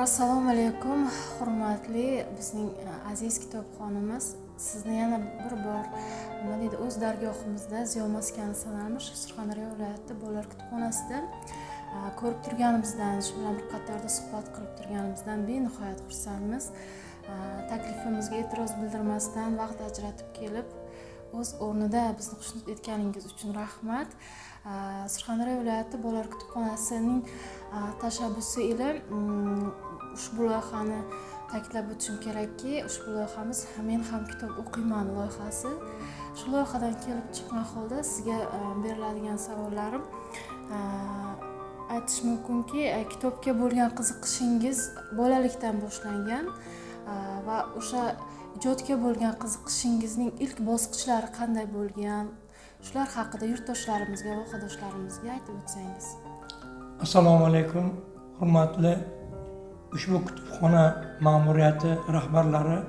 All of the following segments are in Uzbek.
Assalomu alaykum, hurmatli bizning aziz kitobxonimiz. Sizni yana bir bor nima deydi, o'z dargohimizda Ziyo maskani sanalmish Surxondaryo viloyati bolalar kutubxonasida ko'rib turganimizdan, shu bilan bir qatorda suhbat qilib turganimizdan benihoyat xursandmiz. Taklifimizga e'tiroz bildirmasdan vaqt ajratib kelib, o'z o'rnida bizni xushnud etganingiz uchun rahmat. Surxondaryo viloyati bolalar kutubxonasining tashabbusi ila ushbu loyihani ta'kidlab o'tishim kerakki, ushbu loyihamiz Men ham kitob o'qiyman loyihasi. Shu loyihadan kelib chiqqan holda sizga beriladigan savollarim aytish mumkinki, kitobga bo'lgan qiziqishingiz bolalikdan boshlangan va o'sha ijodga bo'lgan qiziqishingizning ilk bosqichlari qanday bo'lgan? Shular haqida yurtdoshlarimizga va xodoshlarimizga aytib o'tsangiz. Assalomu alaykum, hurmatli ushbu kutubxona ma'muriyati rahbarlari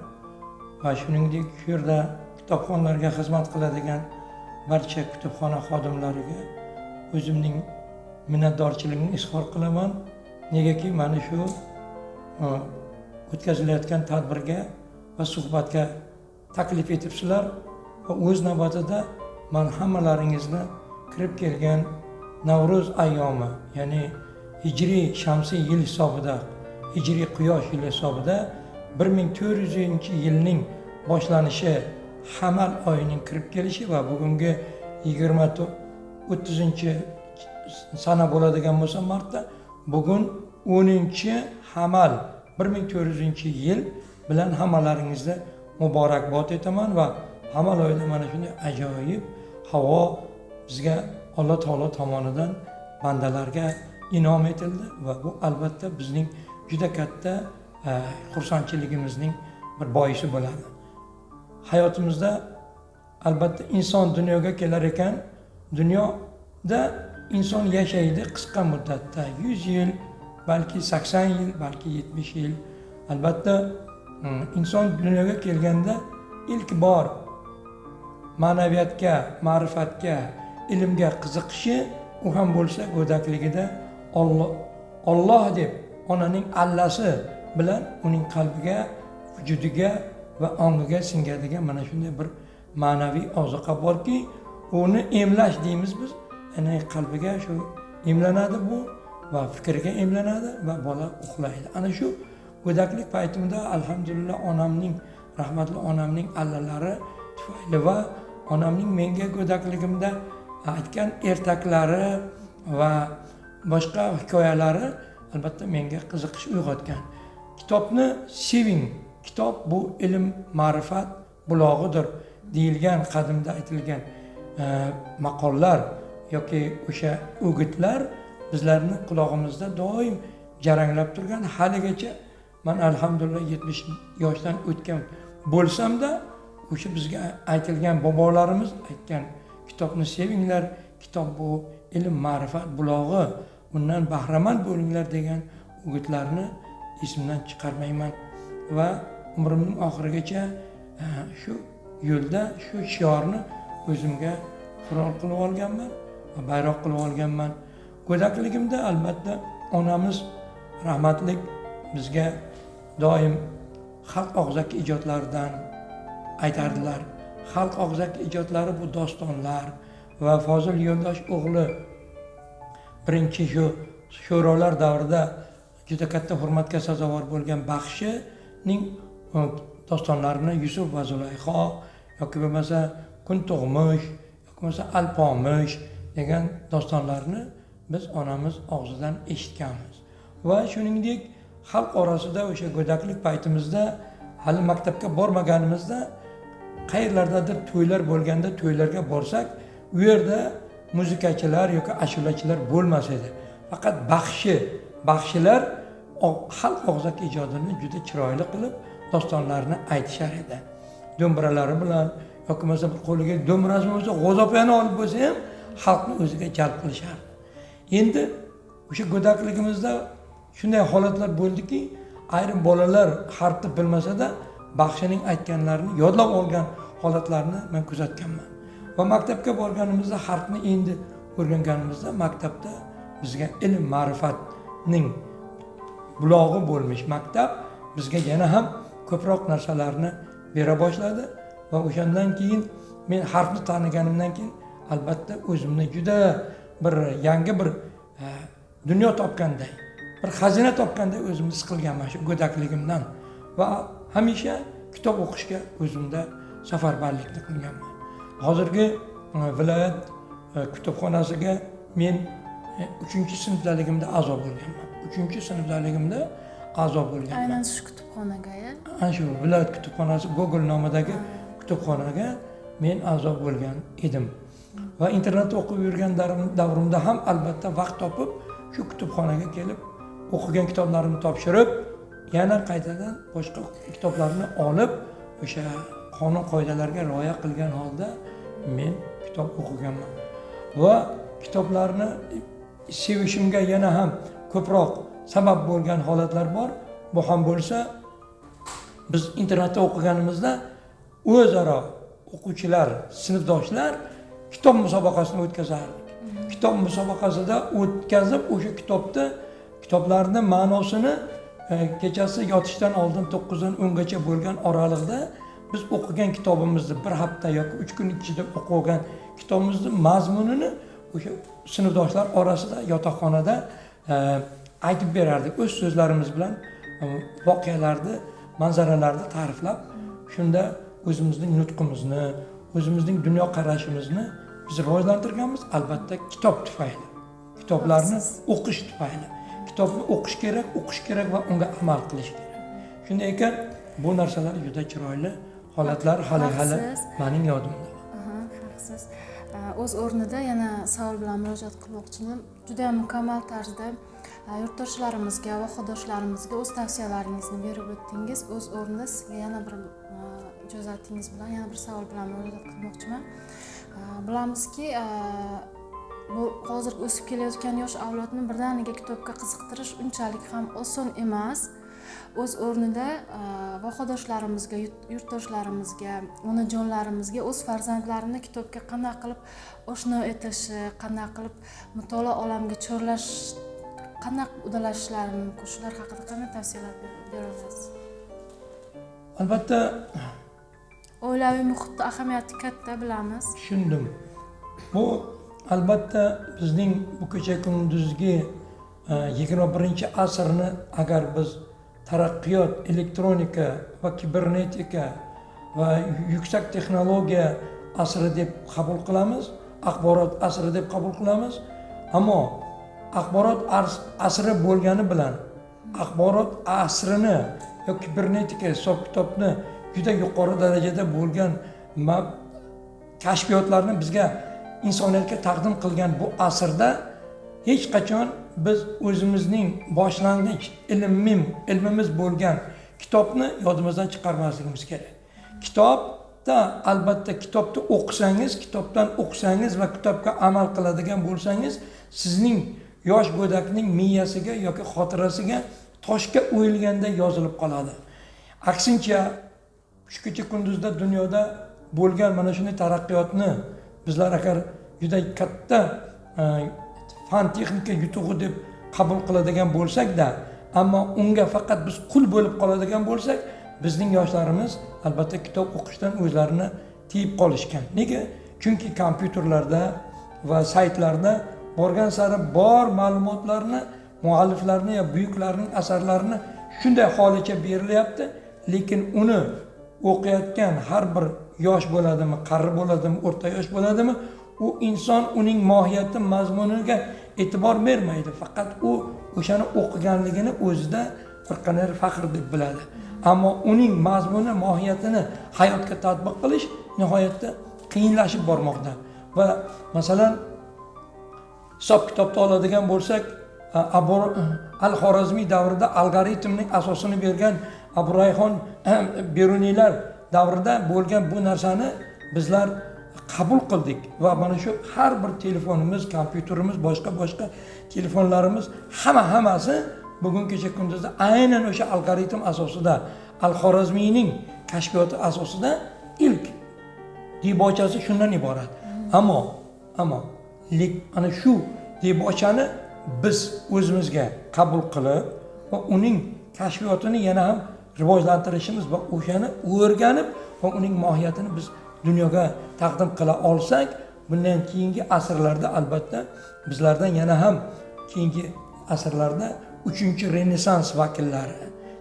va shuningdek shu yerda kitobxonlarga xizmat qiladigan barcha kutubxona xodimlariga o'zimning minnatdorchiligimni izhor qilaman. Negaki mana shu o'tkazilayotgan tadbirga va suhbatga taklif etibsizlar va o'z navbatida men hammalaringizni kirib kelgan Navro'z ayyomi, ya'ni hijriy shamsiy yil hisobida, hijriy quyosh yili hisobida 1400-yilning boshlanishi Hamal oyining kirib kelishi va bugungi 30-sana bo'ladigan bo'lsa martda, bugun 10-Hamal 1400-yil bilan hammalaringizni muborakbod etaman va Hamal oyida mana shunday ajoyib havo bizga Alloh taolo tomonidan bandalarga inom etildi va bu albatta bizning juda katta xursandchiligimizning bir boisi bo'ladi. Hayotimizda albatta inson dunyoga kelar ekan, dunyoda inson yashaydi qisqa muddatda 100 yil, balki 80 yil, balki 70 yil. Albatta inson dunyoga kelganda ilk bor ma'naviyatga, ma'rifatga, ilmga qiziqishi u ham bo'lsa go'dakligida Alloh deb onaning allasi bilan uning qalbiga, vujudiga va ongiga singadigan mana shunday bir ma'naviy ozuqa borki, uni emlash deymiz biz. Ya'ni qalbiga shu emlanadi bu va fikriga emlanadi va bola uxlaydi. Ana shu go'daklik paytimda alhamdulillah onamning, rahmatli onamning allalari tufayli va onamning menga go'dakligimda aytgan ertaklari va boshqa hikoyalari albatta menga qiziqish uyg'otgan. Kitobni seving. Kitob bu ilm, ma'rifat bulog'idir deyilgan, qadimda aytilgan maqollar yoki o'sha o'gitlar bizlarning quloqimizda doim jaranglab turgan. Haligacha men alhamdulillah 70 yoshdan o'tgan bo'lsam-da, o'sha bizga aytilgan bobolarimiz aytgan kitobni sevinglar, kitob bu ilm, ma'rifat bulog'i, bundan bahramand bo'linglar degan o'gitlarni esimdan chiqarmayman va umrimning oxirigacha shu yo'lda shu shiorni o'zimga qurol qilib olganman va bayroq qilib olganman. Go'dakligimda albatta onamiz rahmatlik bizga doim xalq og'zaki ijodlaridan aytardilar. Xalq og'zaki ijodlari bu dostonlar va Fozil Yo'ldosh o'g'li birinchi shu sho'rolar davrida juda katta hurmatga sazovor bo'lgan Baxshining dostonlarini Yusuf va Zulayho yoki bo'lmasa Kun tug'mish yoki bo'lmasa Alpomish degan dostonlarni biz onamiz og'zidan eshitganmiz. Va shuningdek xalq orasida o'sha go'daklik paytimizda hali maktabga bormaganimizda qayerlardadir to'ylar bo'lganda to'ylarga borsak, u yerda muzikachilar yoki ashulachilar bo'lmas edi. Faqat baxshilar xalq og'zaki ijodini juda chiroyli qilib dostonlarni aytishar edi. Do'mbralari bilan yoki bo'lmasa qo'liga do'mbrasi bo'lsa, g'o'zopani olib bo'lsa ham xalqni o'ziga jalb qilishardi. Endi o'sha go'dakligimizda shunday holatlar bo'ldiki, ayrim bolalar harfni bilmasa-da Baxshining aytganlarini yodlab olgan holatlarni men kuzatganman. Va maktabga borganimizda harfni endi o'rganganimizda maktabda bizga ilm, ma'rifatning bulog'i bo'lmish maktab bizga yana ham ko'proq narsalarni bera boshladi va o'shandan keyin men harfni taniganimdan keyin albatta o'zimni juda bir yangi bir dunyo topganday, bir xazina topganday o'zimni his qilganman shu go'dakligimdan va hamisha kitob o'qishga o'zimda safarbarlikni qilganman. Hozirgi viloyat kutubxonasiga men 3-sinfdaligimda a'zo bo'lganman. 3-sinfdaligimda a'zo bo'lganman. Aynan shu kutubxonaga, Ana shu viloyat kutubxonasi Google nomidagi kutubxonaga men a'zo bo'lgan edim. Va internetda o'qib yurgan davrimda ham albatta vaqt topib shu kutubxonaga kelib o'qigan kitoblarimni topshirib, yana qaytadan boshqa kitoblarni olib, o'sha qonun qoidalarga rioya qilgan holda men kitob o'qiganman. Va kitoblarni sevishimga yana ham ko'proq sabab bo'lgan holatlar bor. Bu ham bo'lsa, biz internetda o'qiganimizda o'zaro o'quvchilar, sinfdoshlar kitob musobaqasini o'tkazardik. Kitob musobaqasida o'tkazib, o'sha kitoblarning ma'nosini kechasi yotishdan oldin 9 dan 10 gacha bo'lgan oralig'da biz o'qigan kitobimizni bir hafta yoki 3 kun ichida o'qigan kitobimizni mazmunini o'sha sinfdoshlar orasida yotoqxonada aytib berardik. O'z so'zlarimiz bilan voqealarni, manzaralarni ta'riflab, shunda o'zimizning nutqimizni, o'zimizning dunyo qarashimizni biz rivojlantirganmiz, albatta kitob tufayli. Kitoblarni o'qish tufayli. Kitobni o'qish kerak va unga amal qilish kerak. Shunday ekan, bu narsalar juda chiroyli holatlar hali mening yodimda. Haqsiz. O'z o'rnida yana savol bilan murojaat qilmoqchiman. Juda ham mukammal tarzda yurtdoshlarimizga va xodoshlarimizga o'z tavsiyalaringizni berib o'tdingiz. O'z o'rnida sizga yana bir ijozatingiz bilan yana bir savol bilan murojaat qilmoqchiman. Bilamizki, bu hozir o'sib kelayotgan yosh avlodni birdaniga kitobga qiziqtirish unchalik ham oson emas. O'z o'rnida vahodoshlarimizga, yurtdoshlarimizga, onajonlarimizga o'z farzandlarini kitobga qanday qilib oshno etishi, qanday qilib mutolaa olamiga chorlash, qanday udalashlari mumkin, shular haqida qanday tavsiyalar bera olasiz? Albatta, oilaviy muhitda ahamiyati katta, bilamiz. Tushundim. Bu albatta bizning bu kecha kunduzgi 21-asrni agar biz taraqqiyot, elektronika va kibernetika va yuksak texnologiya asri deb qabul qilamiz, axborot asri deb qabul qilamiz. Ammo axborot asri bo'lgani bilan axborot asrini yoki kibernetika hisob-kitobni juda yuqori darajada bo'lgan kashfiyotlarni bizga insoniyatga taqdim qilgan bu asrda hech qachon biz o'zimizning boshlang'ich ilmimiz bo'lgan kitobni yodimizdan chiqarmasligimiz kerak. Kitobda albatta kitobni kitobdan o'qisangiz va kitobga amal qiladigan bo'lsangiz, sizning yosh go'dakning miyasiga yoki xotirasiga toshga o'yilganda yozilib qoladi. Aksincha, shu kecha kunduzda dunyoda bo'lgan mana shunday taraqqiyotni bizlar agar juda katta fan texnika yutug'i deb qabul qiladigan bo'lsak-da, ammo unga faqat biz qul bo'lib qoladigan bo'lsak, bizning yoshlarimiz albatta kitob o'qishdan o'zlarini tiyib qolishgan. Nega? Chunki kompyuterlarda va saytlarda borgan sari bor ma'lumotlarni, mualliflarni ya buyuklarning asarlarini shunday holicha berilyapti, lekin uni o'qiyotgan har bir yosh bo'ladimi, qari bo'ladimi, o'rta yosh bo'ladimi, u inson uning mohiyati, mazmuniga e'tibor bermaydi. Faqat u o'shani o'qiganligini o'zida bir qanday faxr deb biladi. Ammo uning mazmuni, mohiyatini hayotga tatbiq qilish nihoyatda qiyinlashib bormoqda. Va masalan, hisob-kitobni oladigan bo'lsak, Al-Xorazmiy davrida algoritmning asosini bergan Abu Rayhon Beruniylar davrida bo'lgan bu narsani bizlar qabul qildik va mana shu har bir telefonimiz, kompyuterimiz, boshqa telefonlarimiz hammasi bugun kecha kunduzda aynan o'sha algoritm asosida, Al-Xorazmiyning kashfiyoti asosida ilk debochasi shundan iborat. Ammo ana shu debochani biz o'zimizga qabul qilib, va uning kashfiyotini yana ham rivojlantirishimiz va o'shani o'rganib va uning mohiyatini biz dunyoga taqdim qila olsak, bundan keyingi asrlarda albatta bizlardan yana ham keyingi asrlarda 3-renessans vakillari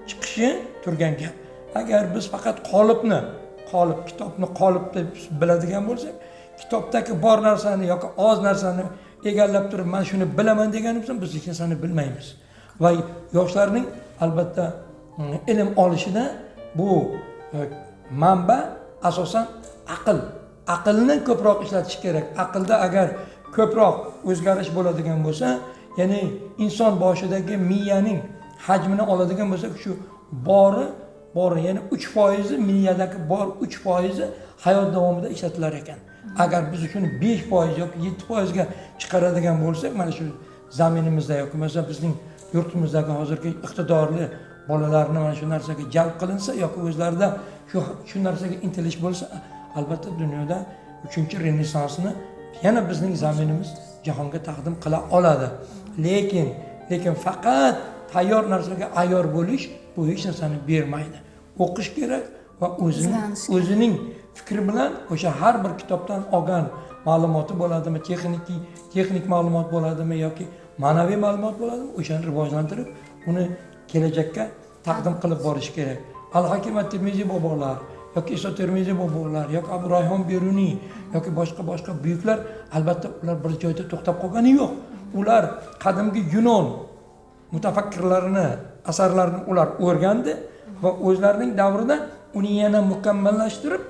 chiqishi turgan gap. Agar biz faqat kitobni qolip deb biladigan bo'lsak, kitobdagi bor narsani yoki oz narsani egallab turib, men shuni bilaman deganimiz biz hech narsani bilmaymiz. Va yoshlarning albatta ilm olishida bu manba asosan aqlni ko'proq ishlatish kerak. Aqlda agar ko'proq o'zgarish bo'ladigan bo'lsa, ya'ni inson boshidagi miyaning hajmini oladigan bo'lsak, shu bori ya'ni 3% miyadagi bor 3% hayot davomida ishlatilar ekan. Agar biz shuni 5% yoki 7% ga chiqaradigan bo'lsak, mana shu zaminimizda yoki masalan bizning yurtimizdagi hozirgi iqtidorli bolalarni mana shu narsaga jalb qilinsa yoki o'zlarida shu narsaga intilish bo'lsa, albatta dunyoda 3-renessansni yana bizning zaminimiz jahonga taqdim qila oladi. Lekin faqat tayyor narsaga ayyor bo'lish bu hech narsani bermaydi. O'qish kerak va o'zining fikri bilan o'sha har bir kitobdan olgan ma'lumoti bo'ladimi, texnik ma'lumot bo'ladimi yoki ma'naviy ma'lumot bo'ladimi, o'shani rivojlantirib, uni kelajakka taqdim qilib borish kerak. Al-Hakim at-Tirmiziy bobolar yoki Iso Termiziy bobolar yoki Abu Rayhon Beruniy yoki boshqa buyuklar albatta ular bir joyda to'xtab qolgani yo'q. Ular qadimgi Yunon mutafakkirlarini asarlarini ular o'rgandi va o'zlarining davrida uni yana mukammallashtirib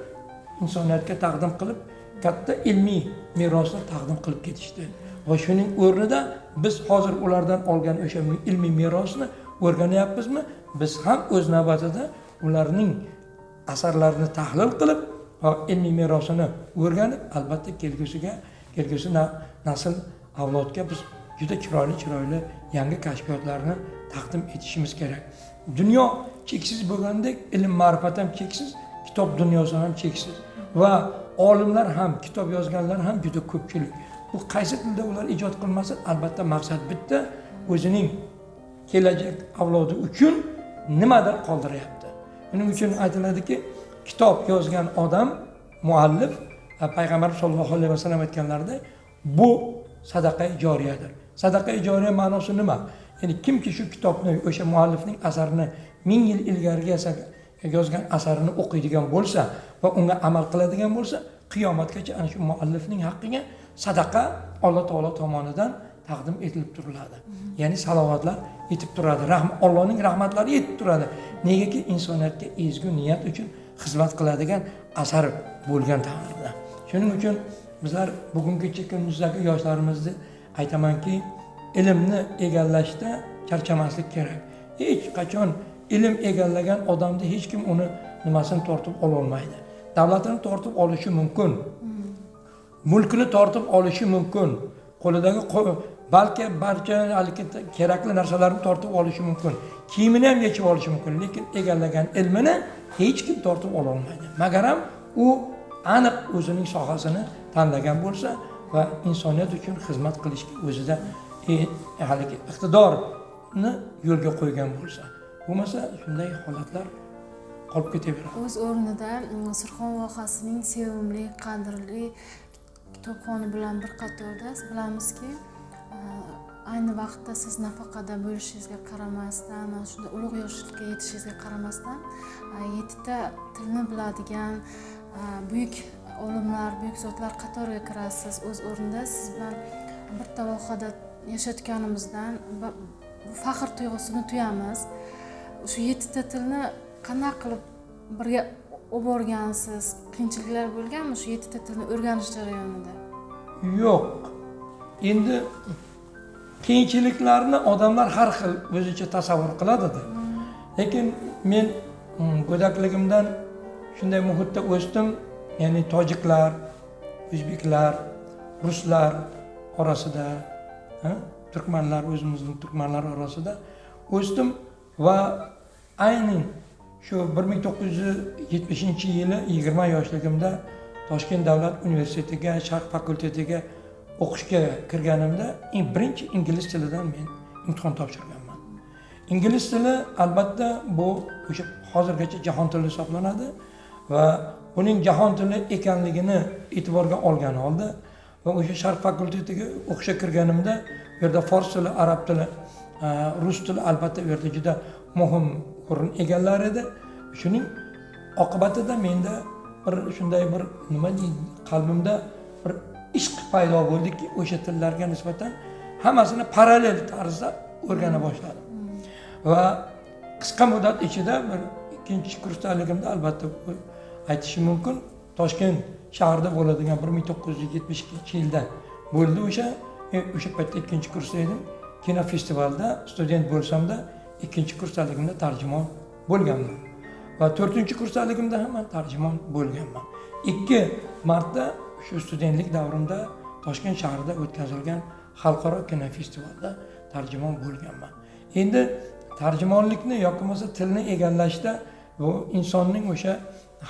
insoniyatga taqdim qilib katta ilmiy merosni taqdim qilib ketishdi. Va shuning o'rnida biz hozir ulardan olgan o'sha ilmiy merosni o'rganyapmizmi? Biz ham o'z navbatida ularning asarlarini tahlil qilib va ilmiy merosini o'rganib, albatta kelgusi nasl avlodga biz juda chiroyli yangi kashfiyotlarni taqdim etishimiz kerak. Dunyo cheksiz bo'lgandek, ilm ma'rifat ham cheksiz, kitob dunyosi ham cheksiz va olimlar ham, kitob yozganlar ham juda ko'pchilik. Bu qaysi tilda ular ijod qilmasin, albatta maqsad bitta, o'zining kelajak avlodi uchun nimadir qoldiryapti. Buning uchun aytiladiki, kitob yozgan odam, muallif, payg'ambar sollallohu alayhi vasallam aytganlaridek, bu sadaqa joriyadir. Sadaqa joriya ma'nosi nima? Ya'ni kimki shu kitobni, o'sha muallifning asarini 1000 yil ilgari yozgan asarini o'qiydigan bo'lsa va unga amal qiladigan bo'lsa, qiyomatgacha ana shu muallifning haqqiga sadaqa Alloh taolo tomonidan taqdim etilib turiladi. Ya'ni salovatlar yetib turadi, Allohning rahmatlari yetib turadi. Negaki insoniyatga ezgu niyat uchun xizmat qiladigan asar bo'lgan taqdirda. Shuning uchun bizlar bugungi kundagi yoshlarimizni aytamanki, ilmni egallashda charchamaslik kerak. Hech qachon ilm egallagan odamni hech kim uni nimasini tortib ola olmaydi. Davlatini tortib olishi mumkin. Mulkini tortib olishi mumkin. Qo'lidagi balki barcha kerakli narsalarni tortib olishi mumkin. Kiyimini ham yechib olishi mumkin, lekin egallagan ilmini hech kim tortib ola olmaydi. Magaram u aniq o'zining sohasini tanlagan bo'lsa va insoniyat uchun xizmat qilishga o'zida haligi iqtidorni yo'lga qo'ygan bo'lsa. Bo'lmasa shunday holatlar qolib ketaveradi. O'z o'rnida Surxon vohasining sevimli, qadrli kitobxoni bilan bir qatorda bilamizki, ayni vaqtda siz nafaqada bo'lishingizga qaramasdan, shunday ulug' yoshlikka yetishingizga qaramasdan, 7 ta tilni biladigan buyuk olimlar, buyuk zotlar qatoriga kirasiz. O'z o'rnida siz bilan bitta vohada yashayotganimizdan faxr tuyg'usini tuyamiz. Shu 7 ta tilni qanday qilib birga olib borgansiz? Qiyinchiliklar bo'lganmi shu 7 ta tilni o'rganish jarayonida? Yo'q. Endi qiyinchiliklarni odamlar har xil o'zicha tasavvur qiladi-da. Lekin men go'dakligimdan shunday muhitda o'sdim, ya'ni tojiklar, o'zbeklar, ruslar orasida, turkmanlar, o'zimizning turkmanlar orasida o'sdim va aynan shu 1970-yili 20 yoshligimda Toshkent davlat universitetiga, Sharq fakultetiga o'qishga kirganimda birinchi ingliz tilidan men imtihon topshirganman. ingliz tili albatta bu o'sha hozirgacha jahon tili hisoblanadi va uning jahon tili ekanligini e'tiborga olgan holda va o'sha Sharq fakultetiga o'qishga kirganimda bu yerda fors tili, arab tili, rus tili albatta bu yerda juda muhim o'rin egallar edi. Shuning oqibatida menda bir shunday bir nima deydi, qalbimda bir ishq paydo bo'ldiki, o'sha tillarga nisbatan hammasini parallel tarzda o'rgana boshladim. Va qisqa muddat ichida bir ikkinchi kursdaligimda albatta aytishim mumkin, Toshkent shahrida bo'ladigan 1972-yilda bo'ldi o'sha paytda ikkinchi kursda edim. Kino festivalda student bo'lsam-da, ikkinchi kursdaligimda tarjimon bo'lganman. Va 4-kursdaligimda ham men tarjimon bo'lganman. 2 marta shu studentlik davrimda Toshkent shahrida o'tkazilgan xalqaro kino festivalda tarjimon bo'lganman. Endi tarjimonlikni yoki bo'lmasa tilni egallashda bu insonning o'sha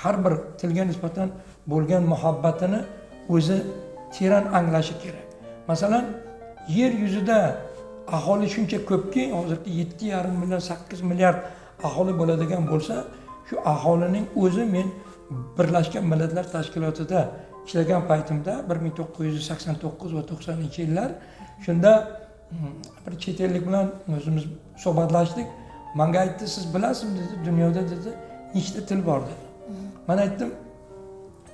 har bir tilga nisbatan bo'lgan muhabbatini o'zi teran anglashi kerak. Masalan, yer yuzida aholi shuncha ko'pki, hozirgi 7,5 million 8 milliard aholi bo'ladigan bo'lsa, shu aholining o'zi men Birlashgan Millatlar Tashkilotida ishlagan paytimda 1989 va 90-yillar shunda bir chet ellik bilan o'zimiz suhbatlashdik. Menga aytdi, siz bilasizmi dedi, dunyoda dedi nechta til bor dedi. Men aytdim,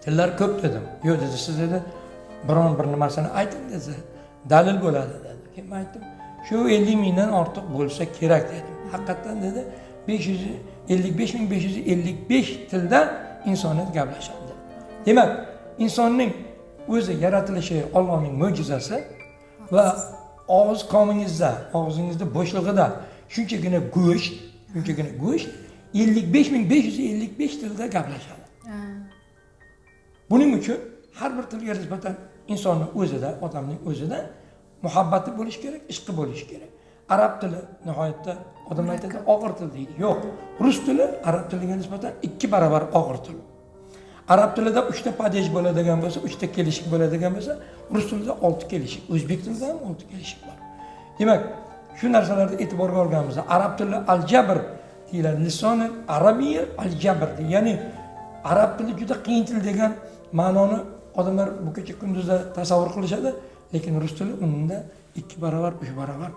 tillar ko'p dedim. Yo'q dedi, siz dedi biron bir nimasini ayting dedi, dalil bo'ladi dedi. Keyin aytdim, shu 50 mingdan ortiq bo'lsa kerak dedim. Haqiqatan dedi 55,555 tilda insoniyat gaplashadi. Demak, insonning o'zi yaratilishi Allohning mo'jizasi va og'iz komingizda, og'zingizda bo'shlig'ida shunchagina go'sht 55,555 tilda gaplashadi. Buning uchun har bir tilga nisbatan insonning o'zida, odamning o'zida muhabbati bo'lishi kerak, ishqi bo'lishi kerak. Arab tili nihoyatda odamlar aytadi og'ir til deydi. Yo'q, rus tili arab tiliga nisbatan 2 barobar og'ir til. Arab tilida 3 ta padej bo'ladigan bo'lsa, 3 ta kelishik bo'ladigan bo'lsa, rus tilida 6 kelishik, o'zbek tilida ham 6 kelishik bor. Demak, shu narsalarni e'tiborga olganimizda arab tili aljabr deyiladi. Lisoni arabiyya aljabr, ya'ni arab tili juda qiyin til degan ma'noni odamlar bu kecha kunduzda tasavvur qilishadi, lekin rus tili unda 2 barobar, 3 barobar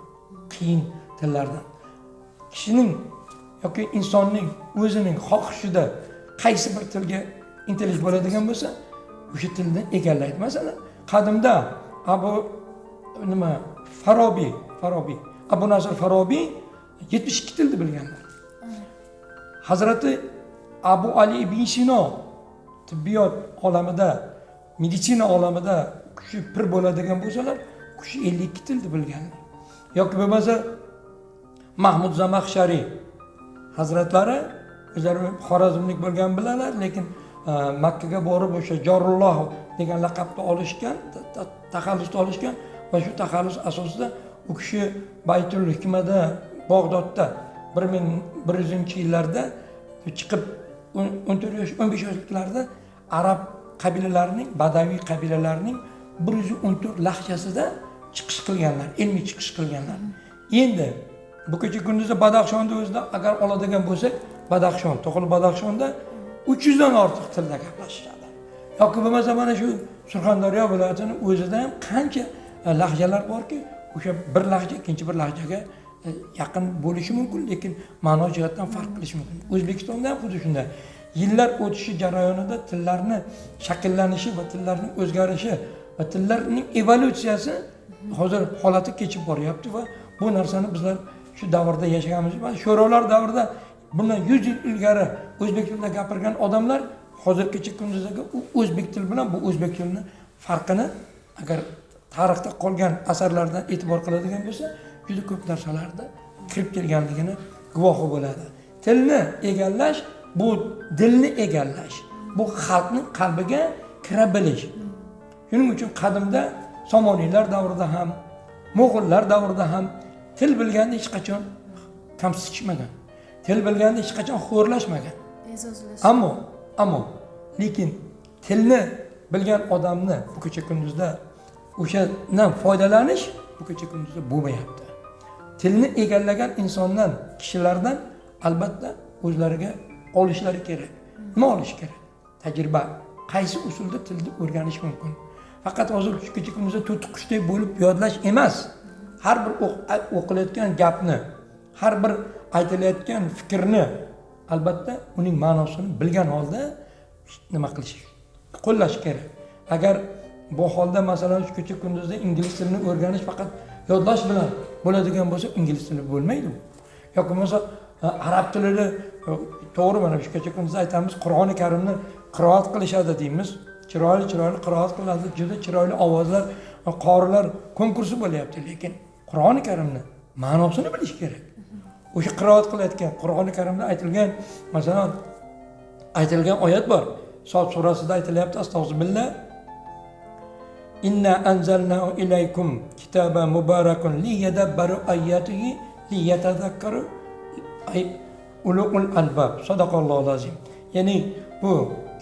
qiyin tillardan. Kishining yoki insonning o'zining xohishida qaysi bir tilga intilish bo'ladigan bo'lsa, o'sha tilni egallaydi. Masalan, qadimda Abu Nasr Farobiy 72 tilni bilganlar. Hazrati Abu Ali ibn Sino tibbiyot olamida, meditsina olamida kishi pir bo'ladigan bo'lsalar, kishi 52 tilni bilganlar. Yoki bo'lmasa Mahmud Zamaxshari hazratlari o'zlari Xorazmlik bo'lgan bilanlar, lekin Makkaga borib o'sha Jorulloh degan laqabni olishgan, taxallusni olishgan va shu taxallus asosida u kishi Baytul Hikmada Bag'dodda 1100-yillarda chiqib 14-15 yoshliklarda arab qabilalarining, badaviy qabilalarining 114 lahjasida chiqish qilganlar, ilmiy chiqish qilganlar. Endi bu kecha kunduzda Badaxshonda o'zida agar oladigan bo'lsak, Badaxshon, To'qil Badaxshonda 300 dan ortiq tilda gaplashishadi. Yoki bo'lmasa mana shu Surxondaryo viloyatining o'zida ham qancha lahjalar borki, o'sha bir lahja ikkinchi bir lahjaga yaqin bo'lishi mumkin, lekin ma'no jihatdan farq qilishi mumkin. O'zbekistonda ham xuddi shunday. Yillar o'tishi jarayonida tillarning shakllanishi va tillarning o'zgarishi va tillarning evolyutsiyasi hozir holati kechib boryapti va bu narsani bizlar shu davrda yashaganmiz. Sho'rolar davrida bundan 100 yil ilgari o'zbek tilida gapirgan odamlar hozirgacha kunduzdagi o'zbek tili bilan bu o'zbek tilining farqini agar tarixda qolgan asarlardan e'tibor qiladigan bo'lsa, juda ko'p narsalarda kirib kelganligini guvohi bo'ladi. Tilni egallash bu dilni egallash, bu xalqning qalbiga kira bilish. Shuning uchun qadimda Somoniylar davrida ham, Mo'g'ullar davrida ham til bilganda hech qachon kamsitishmagan. Til bilganda hech qachon xo'rlashmagan. Ammo lekin tilni bilgan odamni bu kecha kunduzda o'shadan foydalanish bu kecha kunduzda bo'lmayapti. tilni egallagan insondan, kishilardan albatta o'zlariga olishlari kerak. Nima olish kerak? Tajriba. Qaysi usulda tilni o'rganish mumkin? Faqat hozir kecha kunduzda to'tiqushdek bo'lib yodlash emas. Har bir o'qilayotgan gapni, har bir aytilayotgan fikrni albatta uning ma'nosini bilgan holda nima qilish, qo'llash kerak. Agar bu holda masalan kecha kunduzda ingliz tilini o'rganish faqat yodlash bilan bo'ladigan bo'lsa, ingliz tili bo'lmaydi. Yoki bo'lmasa arab tilini to'g'ri mana shu kecha kunduzda aytamiz, Qur'oni Karimni qiroat qilishadi deymiz. Chiroyli qiroat qiladi, juda chiroyli ovozlar, qorilar konkursi bo'lyapti, lekin Qur'oni Karimni ma'nosini bilish kerak. O'sha qiroat qilayotgan Qur'oni Karimda aytilgan, masalan, aytilgan oyat bor. Sod surasida aytilyapti, astag'firullah. Inna anzalnahu ilaykum kitaban mubarakun liyadabbaru ayatihi liyatadhakkaru ulul albab. Sadaqallohu azim. Ya'ni bu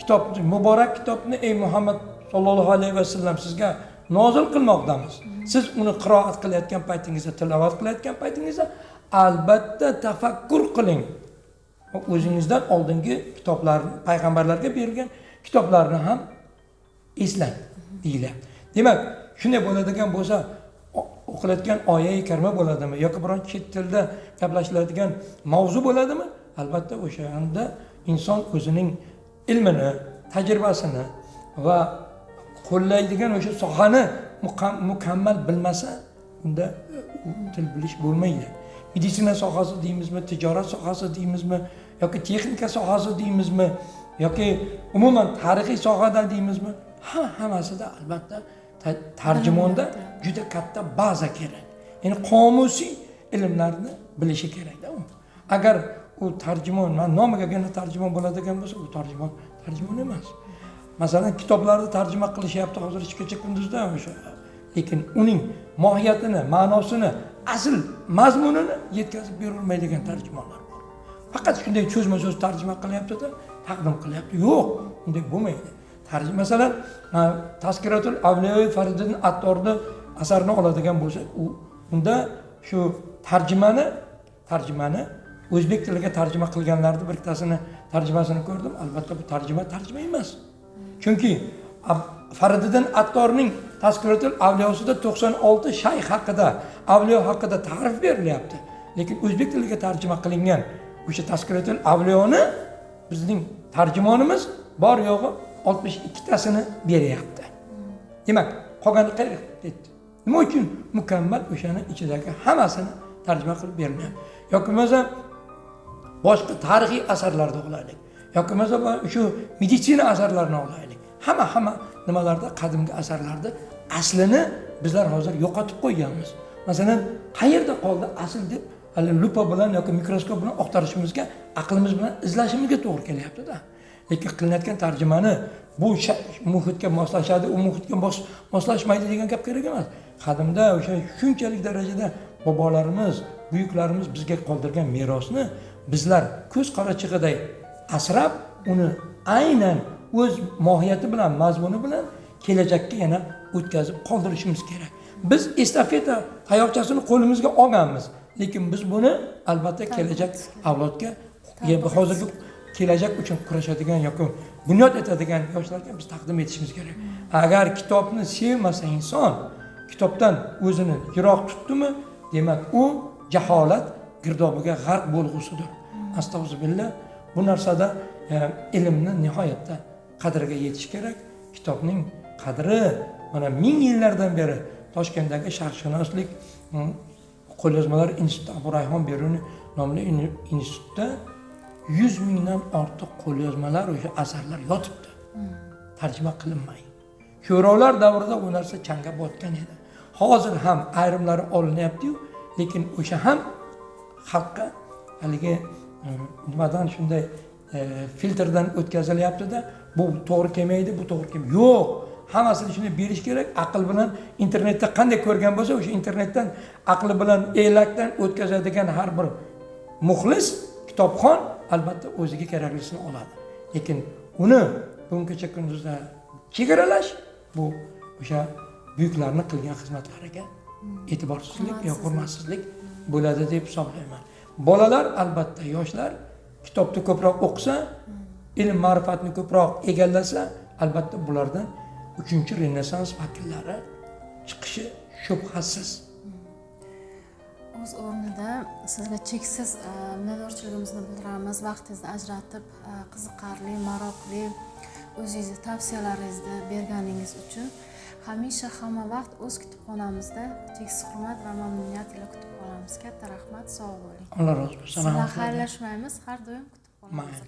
kitob, muborak kitobni ey Muhammad sallallohu alayhi va sallam sizga nozil qilmoqdamiz. Siz uni qiroat qilayotgan paytingizda, tilovat qilayotgan paytingizda albatta tafakkur qiling. O'zingizdan oldingi kitoblarni, payg'ambarlarga berilgan kitoblarni ham eslang deyilyapti. Demak, shunday bo'ladigan bo'lsa, o'qilayotgan oyat-i karima bo'ladimi yoki biron chet tilda gaplashiladigan mavzu bo'ladimi? Albatta o'shanda inson o'zining ilmini, tajribasini va qo'llaydigan o'sha sohani mukammal bilmasa, unda til bilish bo'lmaydi. Meditsina sohasi deymizmi, tijorat sohasi deymizmi, yoki texnika sohasi deymizmi, yoki umuman tarixiy sohada deymizmi? Hammasida albatta tarjimonda juda katta baza kerak. Ya'ni qomusiy ilmlarni bilishi kerak-da u. Agar u tarjimon, men nomigagina tarjimon bo'ladigan bo'lsa, u tarjimon emas. Masalan, kitoblarni tarjima qilishyapti hozir kecha kunduzda o'sha. Lekin uning mohiyatini, ma'nosini, asl mazmunini yetkazib bera olmaydigan tarjimonlar bor. Faqat shunday so'zma-so'z tarjima qilyapti-da, taqdim qilyapti. Yo'q, unday bo'lmaydi. Tarjima masalan, Tazkiratul Avliyo Fariddin Attorni asarini oladigan bo'lsak, unda shu tarjimani o'zbek tiliga tarjima qilganlarning bir ikkitasini tarjimasini ko'rdim. Albatta bu tarjima emas. Chunki Fariddin Attorning Tazkiratul Avliyosida 96 shayx haqida, avliyo haqida ta'rif berilyapti. Lekin o'zbek tiliga tarjima qilingan o'sha Tazkiratul Avliyoni bizning tarjimonimiz bor yo'g'i 62 tasini beryapti. Demak, qolgani qayerga ketdi? Nima uchun mukammal o'shani ichidagi hammasini tarjima qilib berilmayapti? Yoki bo'lmasa boshqa tarixiy asarlarda olaylik. Yoki bo'lmasa shu meditsina asarlarini olaylik. Hamma nimalarda qadimgi asarlarda aslini bizlar hozir yo'qotib qo'yganmiz. Masalan, qayerda qoldi asl deb lupa bilan yoki mikroskop bilan oqtarishimizga, aqlimiz bilan izlashimizga to'g'ri kelyapti-da. Lekin qilinayotgan tarjimani bu muhitga moslashadi, u muhitga moslashmaydi degan gap kerak emas. Qadimda o'sha shunchalik darajada bobolarimiz, buyuklarimiz bizga qoldirgan merosni bizlar ko'z qarachig'iday asrab, uni aynan o'z mohiyati bilan, mazmuni bilan kelajakka yana o'tkazib qoldirishimiz kerak. Biz estafeta tayoqchasini qo'limizga olganmiz, lekin biz buni albatta kelajak avlodga, hozirgi kelajak uchun kurashadigan yoki bunyod etadigan yoshlarga biz taqdim etishimiz kerak. Agar kitobni sevmasa inson, kitobdan o'zini yiroq tutdimi, demak u jaholat girdobiga g'arq bo'lg'usidir. Astag'firullah. Bu narsada ilmni nihoyatda qadriga yetish kerak. Kitobning qadri mana 1000 yillardan beri Toshkentdagi sharqshunoslik qo'lyozmalar instituti Abu Rayhon Beruniy nomli institutda 100 mingdan ortiq qo'lyozmalar, o'sha asarlar yotibdi. Tarjima qilinmay. Sho'rolar davrida u narsa changga botgan edi. Hozir ham ayrimlari olinyapti-yu, lekin o'sha ham xalqqa haligi nimadan shunday filtrdan o'tkazilyapti-da, bu to'g'ri kelmaydi, bu to'g'ri kelmaydi. Yo'q, hammasini shuni berish kerak. Aql bilan internetda qanday ko'rgan bo'lsa, o'sha internetdan aqli bilan elakdan o'tkazadigan har bir muxlis, kitobxon albatta o'ziga keraklisini oladi. Lekin uni bungacha kunduzda chegaralash bu o'sha buyuklarning qilgan xizmatlariga e'tiborsizlik yoki hurmatsizlik bo'ladi deb hisoblayman. Bolalar albatta yoshlar kitobni ko'proq o'qisa, ilm ma'rifatni ko'proq egallasa, albatta bulardan 3-renessans vakillari chiqishi shubhasiz. O'z o'rnida sizga cheksiz minnatdorchiligimizni bildiramiz. Vaqtingizni ajratib, qiziqarli, maroqli o'zingizni tavsiyalaringizni berganingiz uchun. Hamisha hamma vaqt o'z kutubxonamizda cheksiz hurmat va mamnuniyat ila kutib qolamiz. Katta rahmat, sog' bo'ling. Alloh rozi bo'lsin. Sizlar xayrlashmaymiz, har doim kutib qolamiz.